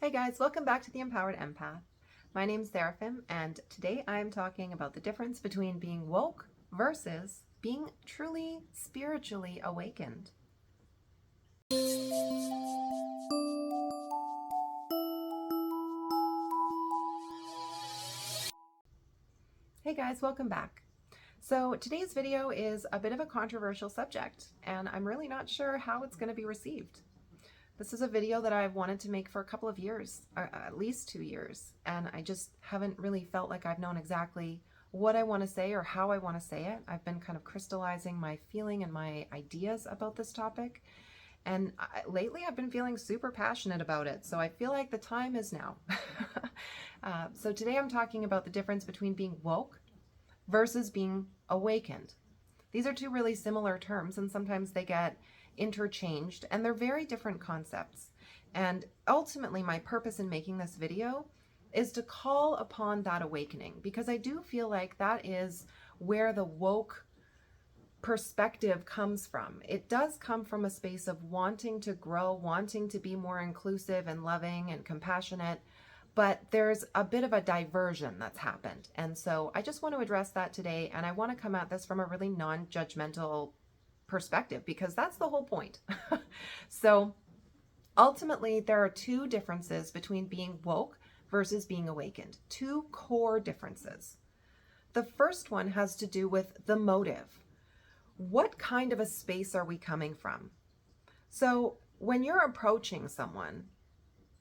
Hey guys, welcome back to the Empowered Empath. My name's Seraphim, and today I'm talking about the difference between being woke versus being truly spiritually awakened. Hey guys, welcome back. So today's video is a bit of a controversial subject, and I'm really not sure how it's going to be received. This is a video that I've wanted to make for a couple of years, or at least 2 years, and I just haven't really felt like I've known exactly what I want to say or how I want to say it. I've been kind of crystallizing my feeling and my ideas about this topic, and lately I've been feeling super passionate about it, so I feel like the time is now. So today I'm talking about the difference between being woke versus being awakened. These are two really similar terms, and sometimes they get interchanged, and they're very different concepts. And ultimately, my purpose in making this video is to call upon that awakening, because I do feel like that is where the woke perspective comes from. It does come from a space of wanting to grow, wanting to be more inclusive and loving and compassionate, but there's a bit of a diversion that's happened. And so I just want to address that today, and I want to come at this from a really non-judgmental perspective, because that's the whole point. So ultimately, there are two differences between being woke versus being awakened, two core differences. The first one has to do with the motive. What kind of a space are we coming from? So when you're approaching someone,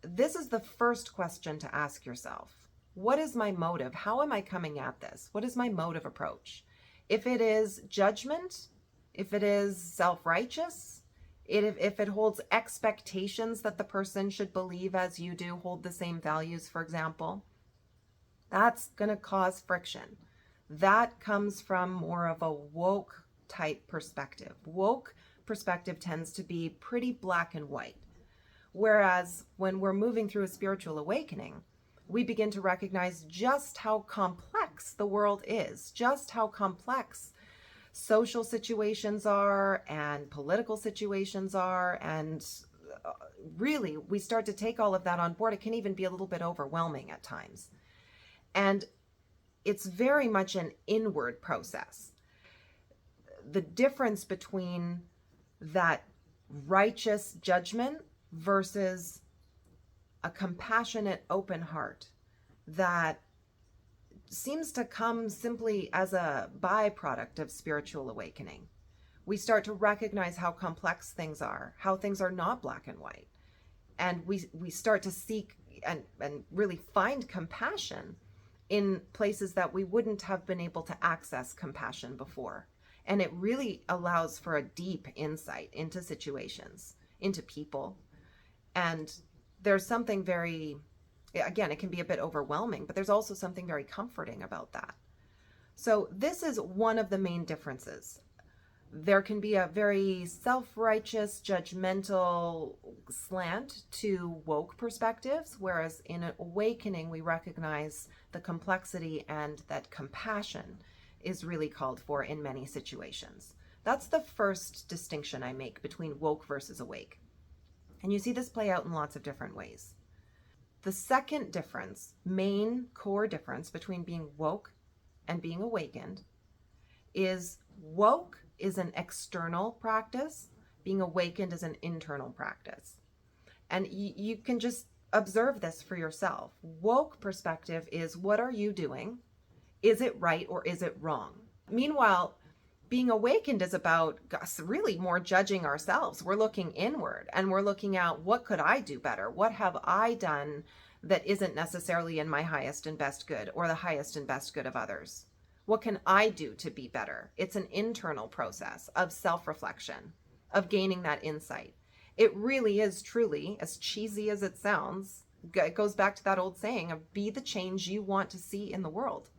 this is the first question to ask yourself. What is my motive? How am I coming at this? What is my motive approach? If it is judgment, if it is self-righteous, if it holds expectations that the person should believe as you do, hold the same values, for example, that's going to cause friction. That comes from more of a woke type perspective. Woke perspective tends to be pretty black and white. Whereas when we're moving through a spiritual awakening, we begin to recognize just how complex the world is, just how complex social situations are and political situations are. And really, we start to take all of that on board. It can even be a little bit overwhelming at times. And it's very much an inward process. The difference between that righteous judgment versus a compassionate, open heart that seems to come simply as a byproduct of spiritual awakening. We start to recognize how complex things are, how things are not black and white. And we start to seek and really find compassion in places that we wouldn't have been able to access compassion before. And it really allows for a deep insight into situations, into people. And there's something very, again, it can be a bit overwhelming, but there's also something very comforting about that. So this is one of the main differences. There can be a very self-righteous, judgmental slant to woke perspectives, whereas in an awakening, we recognize the complexity and that compassion is really called for in many situations. That's the first distinction I make between woke versus awake. And you see this play out in lots of different ways. The second difference, main core difference between being woke and being awakened, is woke is an external practice, being awakened is an internal practice. And you can just observe this for yourself. Woke perspective is, what are you doing? Is it right or is it wrong? Meanwhile, being awakened is about us really more judging ourselves. We're looking inward and we're looking at, what could I do better? What have I done that isn't necessarily in my highest and best good or the highest and best good of others? What can I do to be better? It's an internal process of self-reflection, of gaining that insight. It really is truly, as cheesy as it sounds, it goes back to that old saying of be the change you want to see in the world.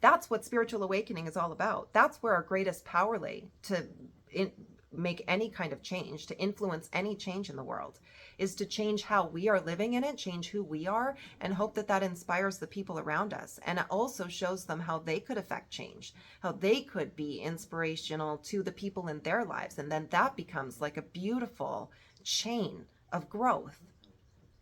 That's what spiritual awakening is all about. That's where our greatest power lay to make any kind of change, to influence any change in the world, is to change how we are living in it, change who we are, and hope that that inspires the people around us. And it also shows them how they could affect change, how they could be inspirational to the people in their lives. And then that becomes like a beautiful chain of growth.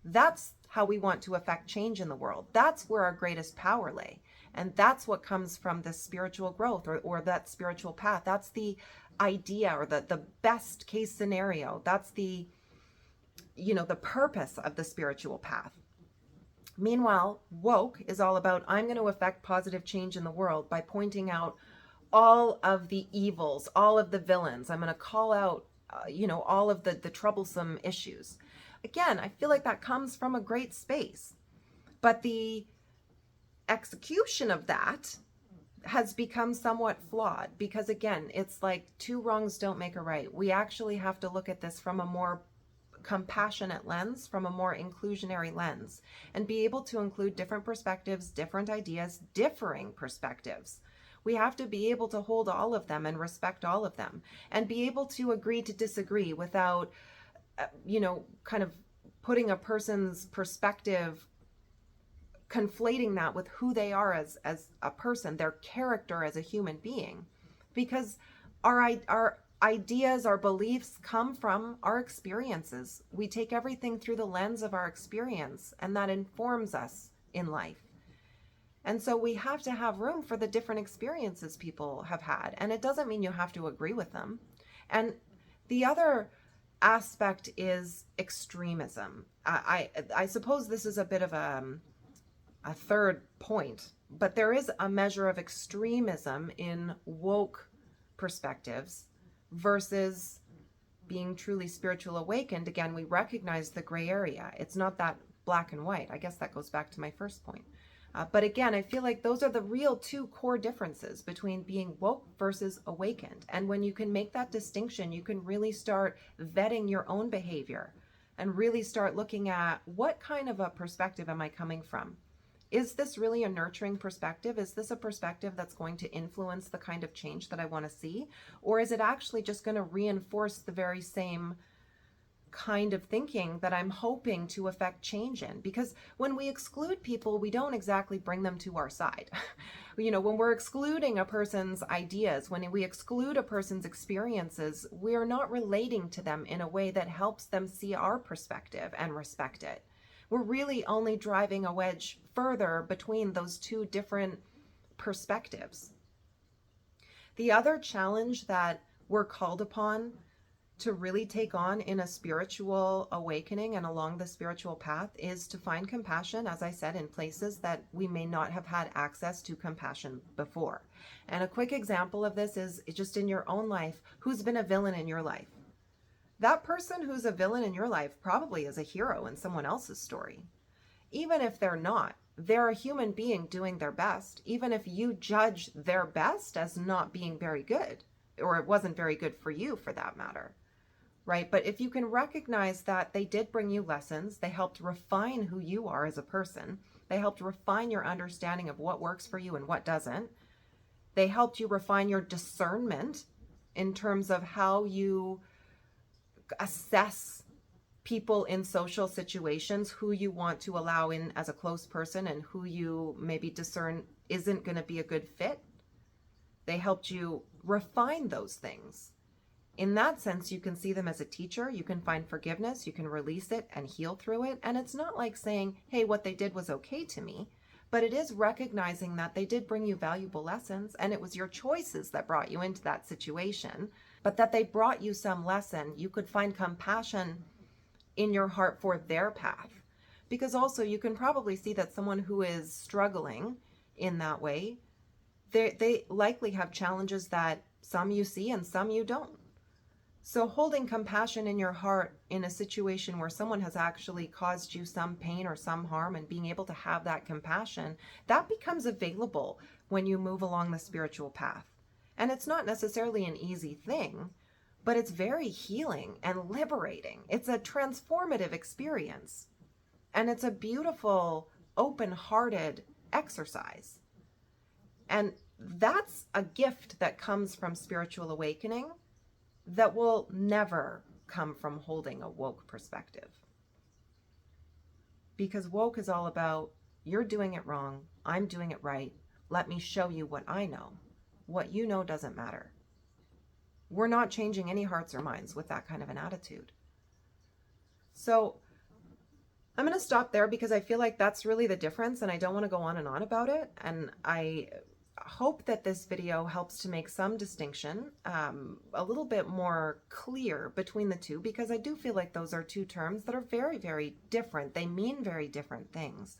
That's how we want to affect change in the world. That's where our greatest power lay. And that's what comes from this spiritual growth or that spiritual path. That's the idea or the best case scenario. That's the purpose of the spiritual path. Meanwhile, woke is all about, I'm going to affect positive change in the world by pointing out all of the evils, all of the villains. I'm going to call out, all of the troublesome issues. Again, I feel like that comes from a great space. But the execution of that has become somewhat flawed because, again, it's like two wrongs don't make a right. We actually have to look at this from a more compassionate lens, from a more inclusionary lens, and be able to include different perspectives, different ideas, differing perspectives. We have to be able to hold all of them and respect all of them and be able to agree to disagree without, kind of putting a person's perspective, conflating that with who they are as a person, their character as a human being. Because our ideas, our beliefs come from our experiences. We take everything through the lens of our experience, and that informs us in life. And so we have to have room for the different experiences people have had. And it doesn't mean you have to agree with them. And the other aspect is extremism. I suppose this is a bit of a third point, but there is a measure of extremism in woke perspectives versus being truly spiritual awakened. Again, we recognize the gray area. It's not that black and white. I guess that goes back to my first point. But again, I feel like those are the real two core differences between being woke versus awakened. And when you can make that distinction, you can really start vetting your own behavior and really start looking at what kind of a perspective am I coming from? Is this really a nurturing perspective? Is this a perspective that's going to influence the kind of change that I want to see? Or is it actually just going to reinforce the very same kind of thinking that I'm hoping to affect change in? Because when we exclude people, we don't exactly bring them to our side. When we're excluding a person's ideas, when we exclude a person's experiences, we're not relating to them in a way that helps them see our perspective and respect it. We're really only driving a wedge further between those two different perspectives. The other challenge that we're called upon to really take on in a spiritual awakening and along the spiritual path is to find compassion, as I said, in places that we may not have had access to compassion before. And a quick example of this is just in your own life. Who's been a villain in your life? That person who's a villain in your life probably is a hero in someone else's story. Even if they're not, they're a human being doing their best, even if you judge their best as not being very good, or it wasn't very good for you for that matter, right? But if you can recognize that they did bring you lessons, they helped refine who you are as a person, they helped refine your understanding of what works for you and what doesn't, they helped you refine your discernment in terms of how you assess people in social situations, who you want to allow in as a close person and who you maybe discern isn't going to be a good fit. They helped you refine those things. In that sense, you can see them as a teacher. You can find forgiveness, you can release it and heal through it. And it's not like saying, hey, what they did was okay to me, but it is recognizing that they did bring you valuable lessons and it was your choices that brought you into that situation, but that they brought you some lesson. You could find compassion in your heart for their path. Because also you can probably see that someone who is struggling in that way, they likely have challenges that some you see and some you don't. So holding compassion in your heart in a situation where someone has actually caused you some pain or some harm, and being able to have that compassion, that becomes available when you move along the spiritual path. And it's not necessarily an easy thing, but it's very healing and liberating. It's a transformative experience. And it's a beautiful, open-hearted exercise. And that's a gift that comes from spiritual awakening that will never come from holding a woke perspective. Because woke is all about, you're doing it wrong, I'm doing it right, let me show you what I know. What you know doesn't matter. We're not changing any hearts or minds with that kind of an attitude. So I'm going to stop there because I feel like that's really the difference, and I don't want to go on and on about it. And I hope that this video helps to make some distinction a little bit more clear between the two, because I do feel like those are two terms that are very, very different. They mean very different things.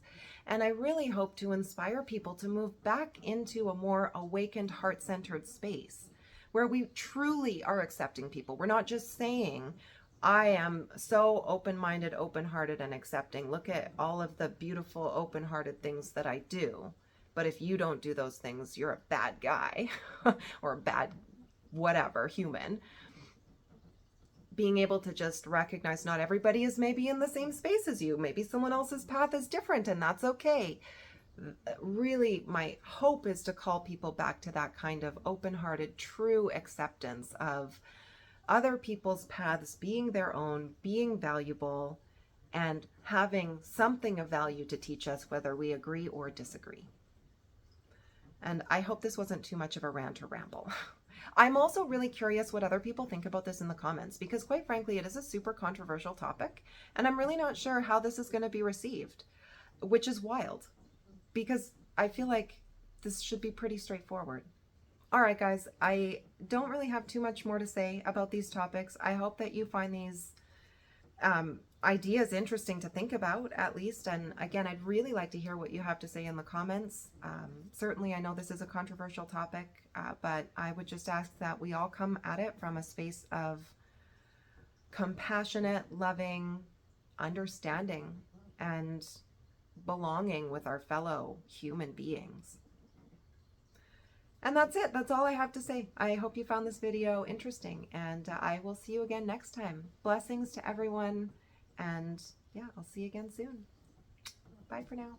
And I really hope to inspire people to move back into a more awakened, heart-centered space where we truly are accepting people. We're not just saying, I am so open-minded, open-hearted, and accepting. Look at all of the beautiful, open-hearted things that I do. But if you don't do those things, you're a bad guy or a bad whatever, human. Being able to just recognize not everybody is maybe in the same space as you. Maybe someone else's path is different, and that's okay. Really, my hope is to call people back to that kind of open-hearted, true acceptance of other people's paths being their own, being valuable, and having something of value to teach us, whether we agree or disagree. And I hope this wasn't too much of a rant or ramble. I'm also really curious what other people think about this in the comments, because quite frankly, it is a super controversial topic, and I'm really not sure how this is going to be received, which is wild, because I feel like this should be pretty straightforward. All right, guys, I don't really have too much more to say about these topics. I hope that you find these ideas interesting to think about, at least. And again, I'd really like to hear what you have to say in the comments. Certainly, I know this is a controversial topic, but I would just ask that we all come at it from a space of compassionate, loving, understanding, and belonging with our fellow human beings. And that's it. That's all I have to say. I hope you found this video interesting, and I will see you again next time. Blessings to everyone, and yeah, I'll see you again soon. Bye for now.